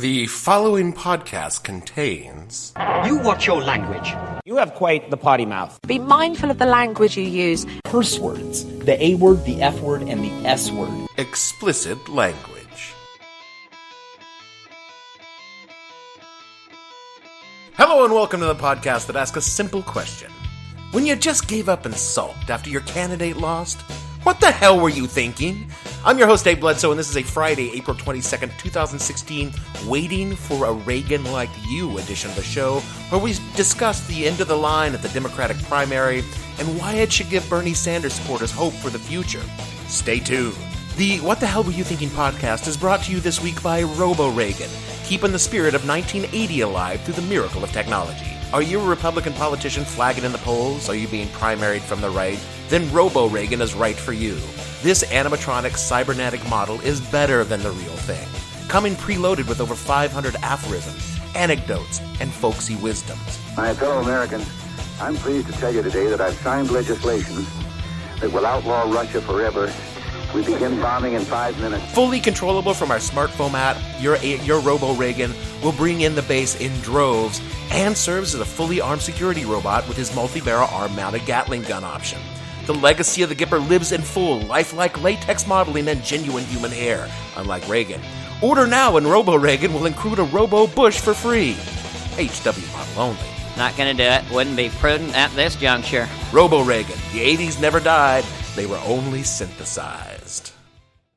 The following podcast contains... You watch your language. You have quite the potty mouth. Be mindful of the language you use. Curse words. The A word, the F word, and the S word. Explicit language. Hello and welcome to the podcast that asks a simple question. When you just gave up and sulked after your candidate lost, what the hell were you thinking? I'm your host, Dave Bledsoe, and this is a Friday, April 22nd, 2016, Waiting for a Reagan Like You edition of the show, where we discuss the end of the line at the Democratic primary and why it should give Bernie Sanders supporters hope for the future. Stay tuned. The What the Hell Were You Thinking podcast is brought to you this week by Robo-Reagan, keeping the spirit of 1980 alive through the miracle of technology. Are you a Republican politician flagging in the polls? Are you being primaried from the right? Then Robo-Reagan is right for you. This animatronic cybernetic model is better than the real thing, coming preloaded with over 500 aphorisms, anecdotes, and folksy wisdoms. My fellow Americans, I'm pleased to tell you today that I've signed legislation that will outlaw Russia forever. We begin bombing in 5 minutes. Fully controllable from our smartphone app, your Robo-Reagan will bring in the base in droves and serves as a fully armed security robot with his multi-barrel arm-mounted Gatling gun option. The legacy of the Gipper lives in full, lifelike latex modeling and genuine human hair, unlike Reagan. Order now and Robo-Reagan will include a Robo-Bush for free. HW model only. Not gonna do it. Wouldn't be prudent at this juncture. Robo-Reagan. The 80s never died. They were only synthesized.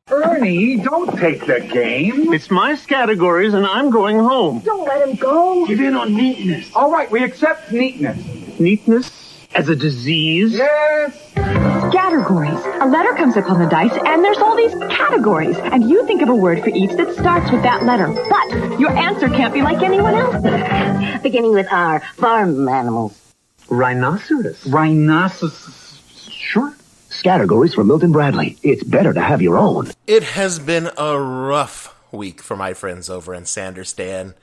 Ernie, don't take the game. It's my Scattergories and I'm going home. Don't let him go. Give in on neatness. All right, we accept neatness. Neatness as a disease? Yes. Scattergories. A letter comes up on the dice, and there's all these categories. And you think of a word for each that starts with that letter. But your answer can't be like anyone else's. Beginning with R, farm animals. Rhinoceros. Rhinoceros. Sure. Scattergories from Milton Bradley. It's better to have your own. It has been a rough week for my friends over in Sanderstan.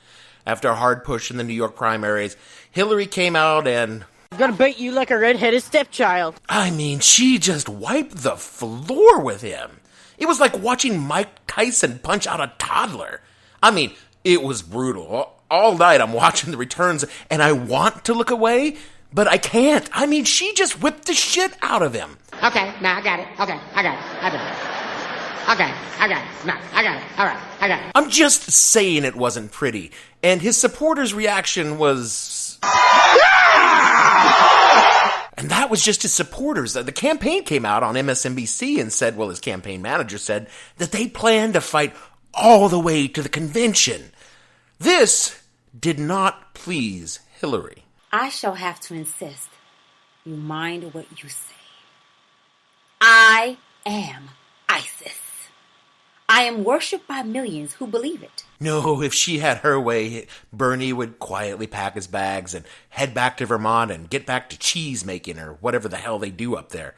After a hard push in the New York primaries, Hillary came out and... I'm gonna beat you like a red-headed stepchild. I mean, she just wiped the floor with him. It was like watching Mike Tyson punch out a toddler. I mean, it was brutal. All night I'm watching the returns, and I want to look away, but I can't. I mean, she just whipped the shit out of him. Okay, now I got it. Okay, I got it. I got it. Okay, I got it. No, I got it. All right, I got it. I'm just saying it wasn't pretty. And his supporters' reaction was... And that was just his supporters. The campaign came out on MSNBC and said, well, his campaign manager said that they plan to fight all the way to the convention. This did not please Hillary. I shall have to insist you mind what you say. I am ISIS. I am worshipped by millions who believe it. No, if she had her way, Bernie would quietly pack his bags and head back to Vermont and get back to cheese making or whatever the hell they do up there.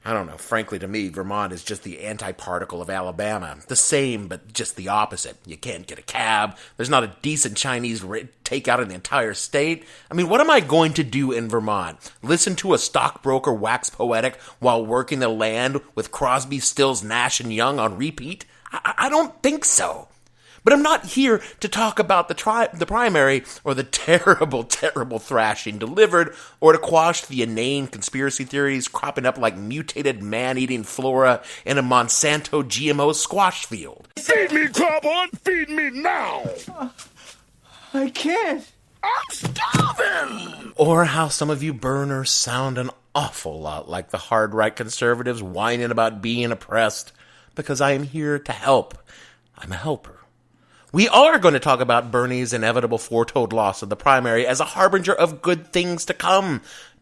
I don't know. Frankly, to me, Vermont is just the anti-particle of Alabama. The same, but just the opposite. You can't get a cab. There's not a decent Chinese takeout in the entire state. I mean, what am I going to do in Vermont? Listen to a stockbroker wax poetic while working the land with Crosby, Stills, Nash, and Young on repeat? I don't think so. But I'm not here to talk about the primary or the terrible, terrible thrashing delivered or to quash the inane conspiracy theories cropping up like mutated man-eating flora in a Monsanto GMO squash field. Feed me, Carbon! Feed me now! I can't. I'm starving! Or how some of you burners sound an awful lot like the hard-right conservatives whining about being oppressed. Because I am here to help. I'm a helper. We are going to talk about Bernie's inevitable foretold loss of the primary as a harbinger of good things to come.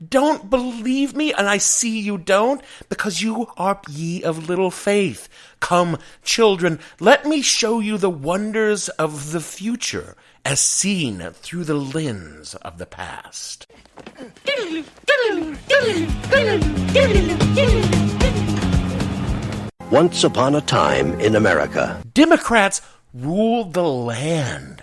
Don't believe me, and I see you don't, because you are ye of little faith. Come, children, let me show you the wonders of the future as seen through the lens of the past. Once upon a time in America, Democrats ruled the land.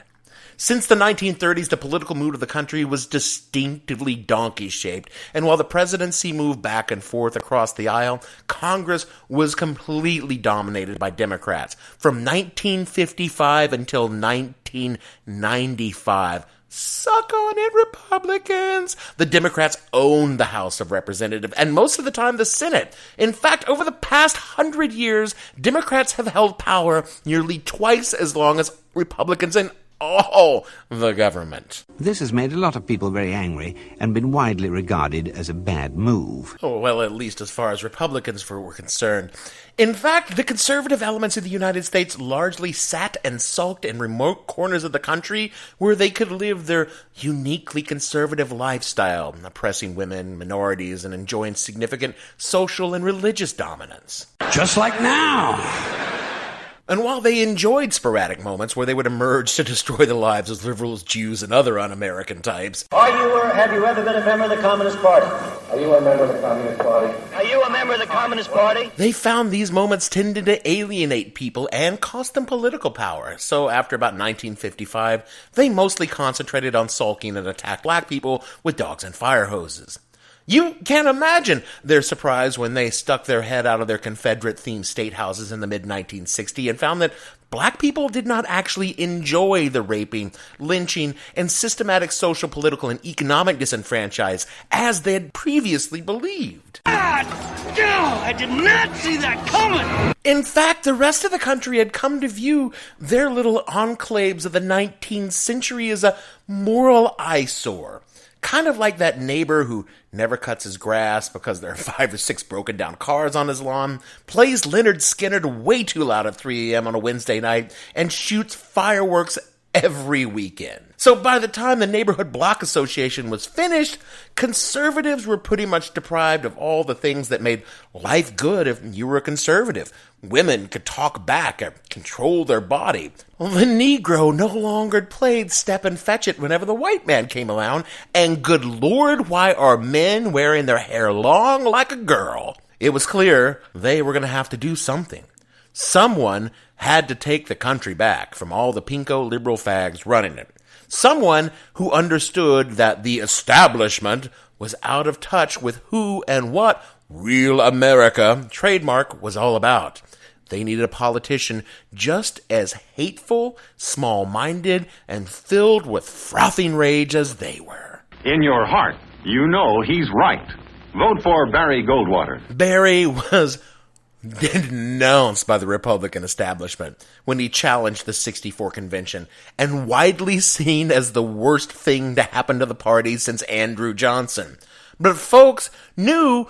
Since the 1930s, the political mood of the country was distinctively donkey-shaped, and while the presidency moved back and forth across the aisle, Congress was completely dominated by Democrats from 1955 until 19 1995. Suck on it, Republicans! The Democrats owned the House of Representatives and most of the time the Senate. In fact, over the past 100 years, Democrats have held power nearly twice as long as Republicans in all the government. This has made a lot of people very angry and been widely regarded as a bad move. Oh, well, at least as far as Republicans were concerned. In fact, the conservative elements of the United States largely sat and sulked in remote corners of the country where they could live their uniquely conservative lifestyle, oppressing women, minorities, and enjoying significant social and religious dominance. Just like now. And while they enjoyed sporadic moments where they would emerge to destroy the lives of liberals, Jews, and other un-American types. Are you or have you ever been a member of the Communist Party? Are you a member of the Communist Party? Are you a member of the Communist Party? They found these moments tended to alienate people and cost them political power. So after about 1955, they mostly concentrated on sulking and attacked black people with dogs and fire hoses. You can't imagine their surprise when they stuck their head out of their Confederate-themed state houses in the mid-1960s and found that black people did not actually enjoy the raping, lynching, and systematic social, political, and economic disenfranchise as they had previously believed. I did not see that coming! In fact, the rest of the country had come to view their little enclaves of the 19th century as a moral eyesore. Kind of like that neighbor who never cuts his grass because there are 5 or 6 broken down cars on his lawn, plays Lynyrd Skynyrd way too loud at 3 a.m. on a Wednesday night, and shoots fireworks every weekend. So by the time the Neighborhood Block Association was finished, conservatives were pretty much deprived of all the things that made life good if you were a conservative. Women could talk back or control their body. The Negro no longer played step and fetch it whenever the white man came around, and good Lord, why are men wearing their hair long like a girl? It was clear they were going to have to do something. Someone had to take the country back from all the pinko liberal fags running it. Someone who understood that the establishment was out of touch with who and what real America, trademark, was all about. They needed a politician just as hateful, small-minded, and filled with frothing rage as they were. In your heart, you know he's right. Vote for Barry Goldwater. Barry was denounced by the Republican establishment when he challenged the '64 convention and widely seen as the worst thing to happen to the party since Andrew Johnson. But real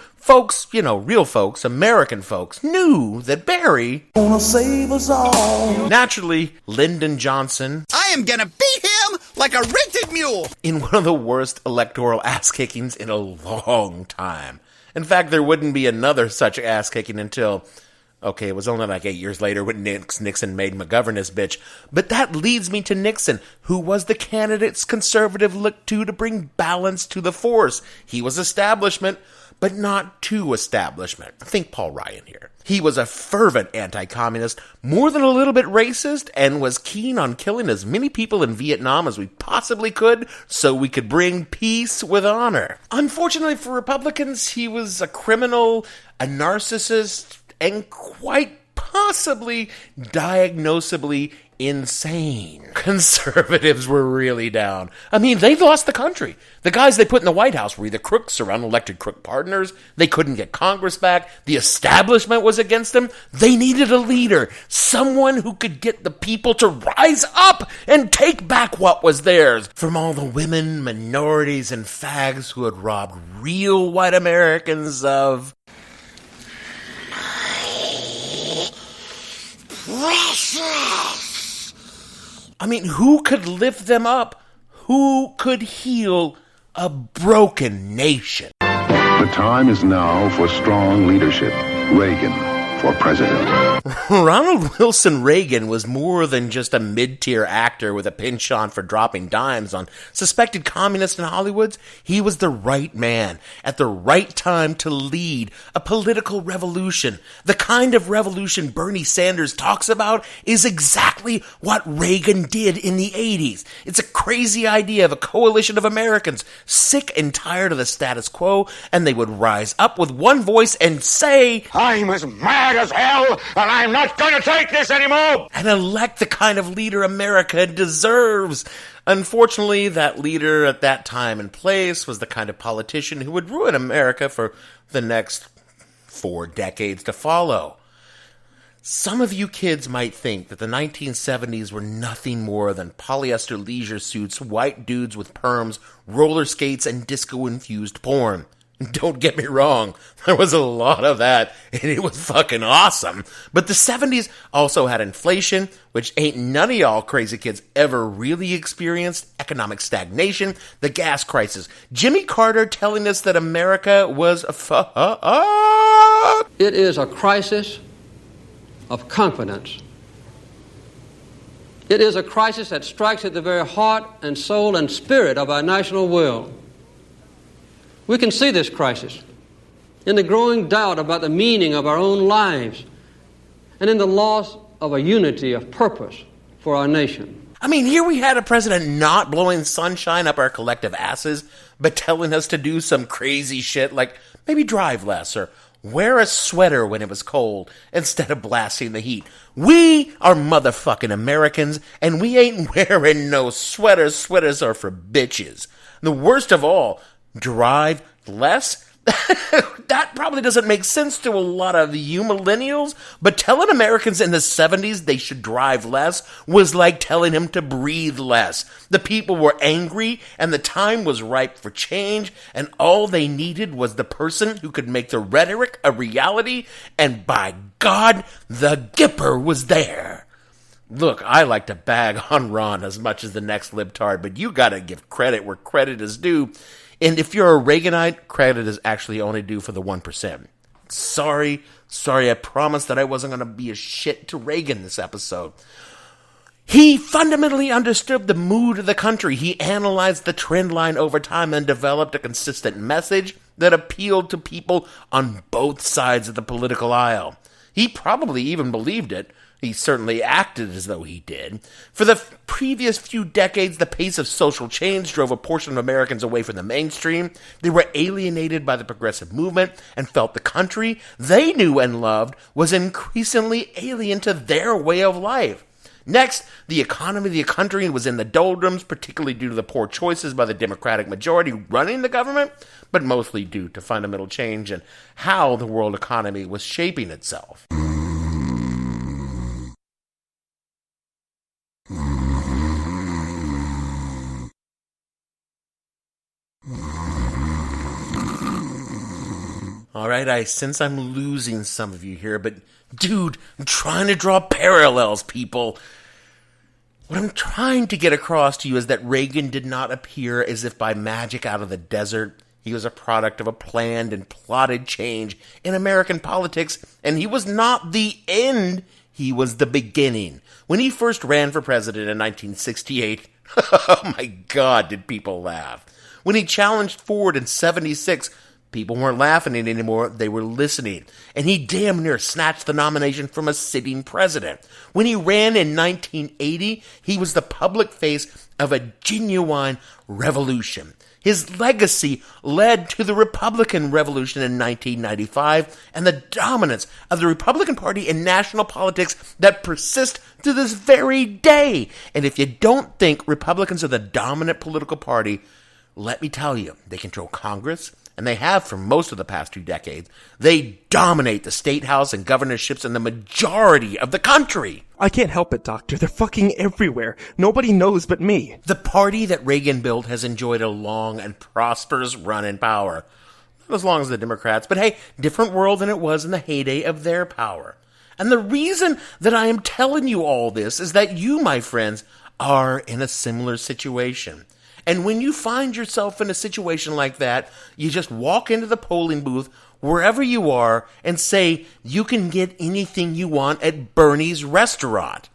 folks, American folks, knew that Barry gonna save us all. Naturally, Lyndon Johnson, I am gonna beat him like a rented mule, in one of the worst electoral ass-kickings in a long time. In fact, there wouldn't be another such ass-kicking until, it was only like 8 years later when Nixon made McGovern his bitch. But that leads me to Nixon, who was the candidate's conservative looked to bring balance to the force. He was establishment, but not too establishment. Think Paul Ryan here. He was a fervent anti-communist, more than a little bit racist, and was keen on killing as many people in Vietnam as we possibly could so we could bring peace with honor. Unfortunately for Republicans, he was a criminal, a narcissist, and quite possibly diagnosably insane. Conservatives were really down. I mean, they lost the country. The guys they put in the White House were either crooks or unelected crook partners. They couldn't get Congress back. The establishment was against them. They needed a leader, someone who could get the people to rise up and take back what was theirs from all the women, minorities, and fags who had robbed real white Americans of precious. I mean, who could lift them up? Who could heal a broken nation? The time is now for strong leadership. Reagan for president. Ronald Wilson Reagan was more than just a mid-tier actor with a penchant for dropping dimes on suspected communists in Hollywood. He was the right man at the right time to lead a political revolution. The kind of revolution Bernie Sanders talks about is exactly what Reagan did in the 80s. It's a crazy idea of a coalition of Americans sick and tired of the status quo, and they would rise up with one voice and say, I'm as mad mad as hell, and I'm not going to take this anymore! And elect the kind of leader America deserves. Unfortunately, that leader at that time and place was the kind of politician who would ruin America for the next 4 decades to follow. Some of you kids might think that the 1970s were nothing more than polyester leisure suits, white dudes with perms, roller skates, and disco-infused porn. Don't get me wrong, there was a lot of that, and it was fucking awesome. But the 70s also had inflation, which ain't none of y'all crazy kids ever really experienced, economic stagnation, the gas crisis, Jimmy Carter telling us that America was It is a crisis of confidence. It is a crisis that strikes at the very heart and soul and spirit of our national will. We can see this crisis in the growing doubt about the meaning of our own lives and in the loss of a unity of purpose for our nation. I mean, here we had a president not blowing sunshine up our collective asses, but telling us to do some crazy shit like maybe drive less or wear a sweater when it was cold instead of blasting the heat. We are motherfucking Americans, and we ain't wearing no sweaters. Sweaters are for bitches. The worst of all, drive less? That probably doesn't make sense to a lot of you millennials, but telling Americans in the 70s they should drive less was like telling them to breathe less. The people were angry, and the time was ripe for change, and all they needed was the person who could make the rhetoric a reality, and by God, the Gipper was there. Look, I like to bag on Ron as much as the next libtard, but you gotta give credit where credit is due. And if you're a Reaganite, credit is actually only due for the 1%. Sorry, I promised that I wasn't going to be a shit to Reagan this episode. He fundamentally understood the mood of the country. He analyzed the trend line over time and developed a consistent message that appealed to people on both sides of the political aisle. He probably even believed it. He certainly acted as though he did. For the previous few decades, the pace of social change drove a portion of Americans away from the mainstream. They were alienated by the progressive movement and felt the country they knew and loved was increasingly alien to their way of life. Next, the economy of the country was in the doldrums, particularly due to the poor choices by the Democratic majority running the government, but mostly due to fundamental change in how the world economy was shaping itself. Alright, I sense I'm losing some of you here, but dude, I'm trying to draw parallels, people. What I'm trying to get across to you is that Reagan did not appear as if by magic out of the desert. He was a product of a planned and plotted change in American politics, and he was not the end, he was the beginning. When he first ran for president in 1968, oh my God, did people laugh. When he challenged Ford in 76, people weren't laughing anymore, they were listening. And he damn near snatched the nomination from a sitting president. When he ran in 1980, he was the public face of a genuine revolution. His legacy led to the Republican Revolution in 1995 and the dominance of the Republican Party in national politics that persist to this very day. And if you don't think Republicans are the dominant political party, let me tell you, they control Congress, and they have for most of the past 2 decades. They dominate the state house and governorships in the majority of the country. I can't help it, Doctor. They're fucking everywhere. Nobody knows but me. The party that Reagan built has enjoyed a long and prosperous run in power. Not as long as the Democrats, but hey, different world than it was in the heyday of their power. And the reason that I am telling you all this is that you, my friends, are in a similar situation. And when you find yourself in a situation like that, you just walk into the polling booth, wherever you are, and say, you can get anything you want at Bernie's restaurant.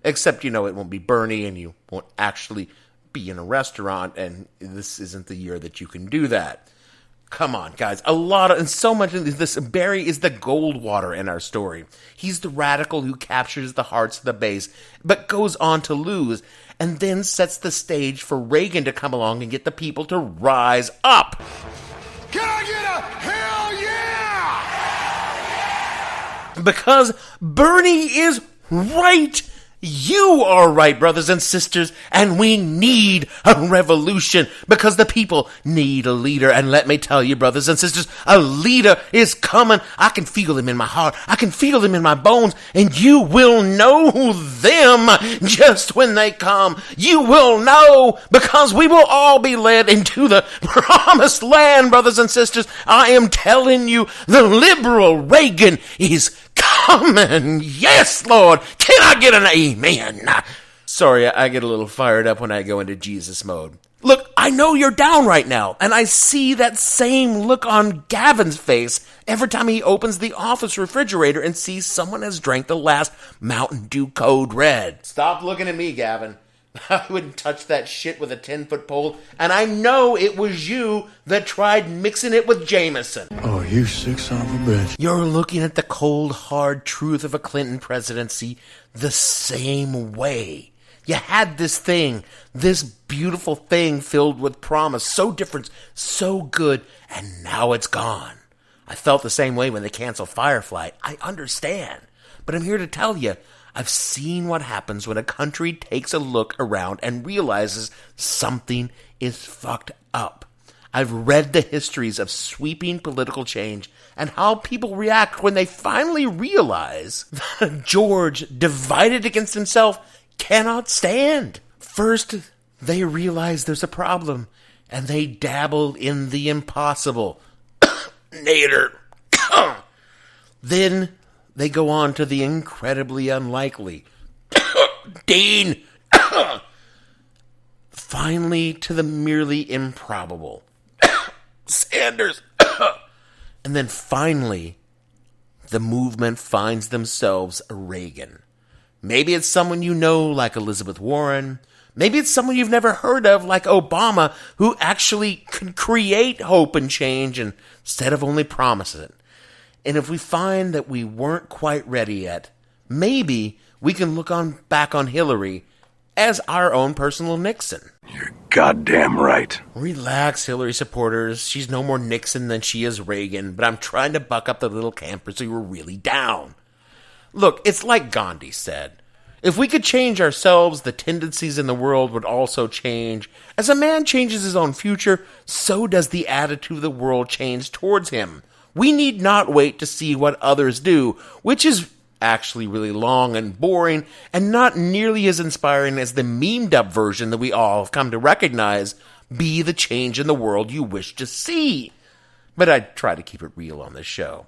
Except, it won't be Bernie, and you won't actually be in a restaurant, and this isn't the year that you can do that. Come on, guys. So much of this, Barry is the Goldwater in our story. He's the radical who captures the hearts of the base, but goes on to lose, and then sets the stage for Reagan to come along and get the people to rise up. Can I get a hell Because Bernie is right. You are right, brothers and sisters, and we need a revolution because the people need a leader. And let me tell you, brothers and sisters, a leader is coming. I can feel him in my heart. I can feel them in my bones, and you will know them just when they come. You will know because we will all be led into the promised land, brothers and sisters. I am telling you, the liberal Reagan is coming. Yes, Lord. Can I get an amen? Sorry, I get a little fired up when I go into Jesus mode. Look, I know you're down right now, and I see that same look on Gavin's face every time he opens the office refrigerator and sees someone has drank the last Mountain Dew Code Red. Stop looking at me, Gavin. I wouldn't touch that shit with a 10-foot pole, and I know it was you that tried mixing it with Jameson. Oh, you sick son of a bitch. You're looking at the cold, hard truth of a Clinton presidency the same way. You had this thing, this beautiful thing filled with promise, so different, so good, and now it's gone. I felt the same way when they canceled Firefly. I understand, but I'm here to tell you, I've seen what happens when a country takes a look around and realizes something is fucked up. I've read the histories of sweeping political change and how people react when they finally realize that George, divided against himself, cannot stand. First, they realize there's a problem, and they dabble in the impossible. Nader. Then they go on to the incredibly unlikely. Dean! Finally, to the merely improbable. Sanders! And then finally, the movement finds themselves a Reagan. Maybe it's someone you know, like Elizabeth Warren. Maybe it's someone you've never heard of, like Obama, who actually can create hope and change instead of only promise it. And if we find that we weren't quite ready yet, maybe we can look back on Hillary as our own personal Nixon. You're goddamn right. Relax, Hillary supporters. She's no more Nixon than she is Reagan, but I'm trying to buck up the little campers who were really down. Look, it's like Gandhi said. If we could change ourselves, the tendencies in the world would also change. As a man changes his own future, so does the attitude of the world change towards him. We need not wait to see what others do, which is actually really long and boring and not nearly as inspiring as the memed-up version that we all have come to recognize be the change in the world you wish to see. But I try to keep it real on this show.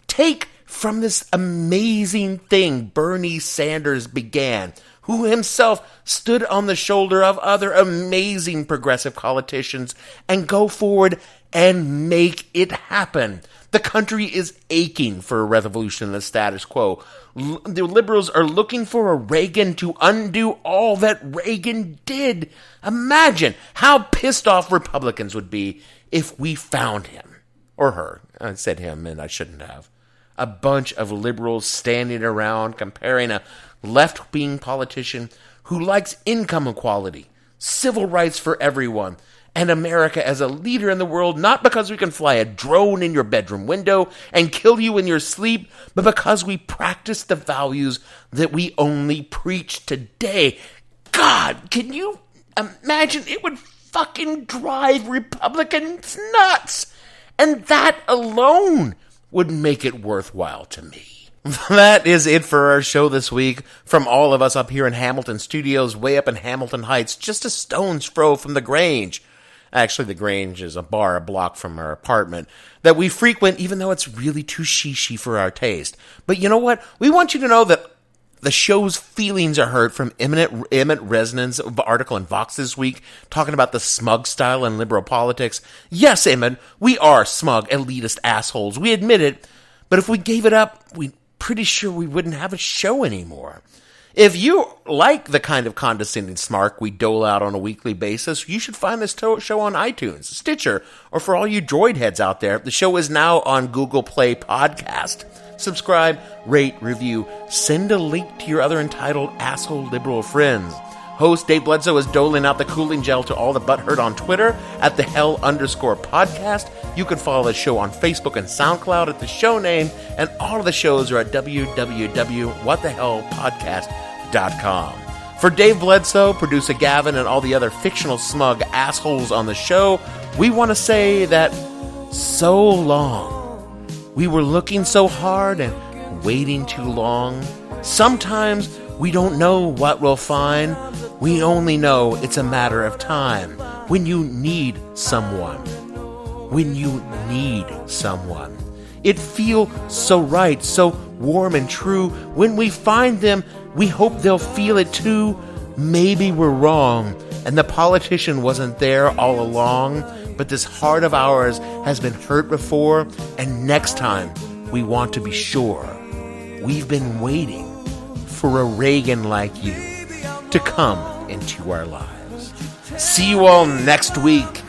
Take from this amazing thing Bernie Sanders began, who himself stood on the shoulder of other amazing progressive politicians, and go forward and make it happen. The country is aching for a revolution in the status quo. The liberals are looking for a Reagan to undo all that Reagan did. Imagine how pissed off Republicans would be if we found him. Or her. I said him, and I shouldn't have. A bunch of liberals standing around comparing a left-wing politician who likes income equality, civil rights for everyone, and America as a leader in the world, not because we can fly a drone in your bedroom window and kill you in your sleep, but because we practice the values that we only preach today. God, can you imagine? It would fucking drive Republicans nuts. And that alone would make it worthwhile to me. That is it for our show this week. From all of us up here in Hamilton Studios, way up in Hamilton Heights, just a stone's throw from the Grange. Actually, the Grange is a bar a block from our apartment that we frequent, even though it's really too shishy for our taste. But you know what? We want you to know that the show's feelings are hurt from Emmett Resonan's article in Vox this week, talking about the smug style in liberal politics. Yes, Emmett, we are smug, elitist assholes. We admit it. But if we gave it up, we're pretty sure we wouldn't have a show anymore. If you like the kind of condescending snark we dole out on a weekly basis, you should find this show on iTunes, Stitcher, or for all you droid heads out there, the show is now on Google Play Podcast. Subscribe, rate, review, send a link to your other entitled asshole liberal friends. Host Dave Bledsoe is doling out the cooling gel to all the butthurt on Twitter at the hell_podcast. You can follow the show on Facebook and SoundCloud at the show name, and all of the shows are at www.whatthehellpodcast.com. For Dave Bledsoe, producer Gavin, and all the other fictional smug assholes on the show, we want to say that so long. We were looking so hard and waiting too long. Sometimes we don't know what we'll find. We only know it's a matter of time. When you need someone. When you need someone. It feels so right, so warm and true. When we find them, we hope they'll feel it too. Maybe we're wrong, and the politician wasn't there all along, but this heart of ours has been hurt before, and next time we want to be sure. We've been waiting for a Reagan like you to come into our lives. See you all next week.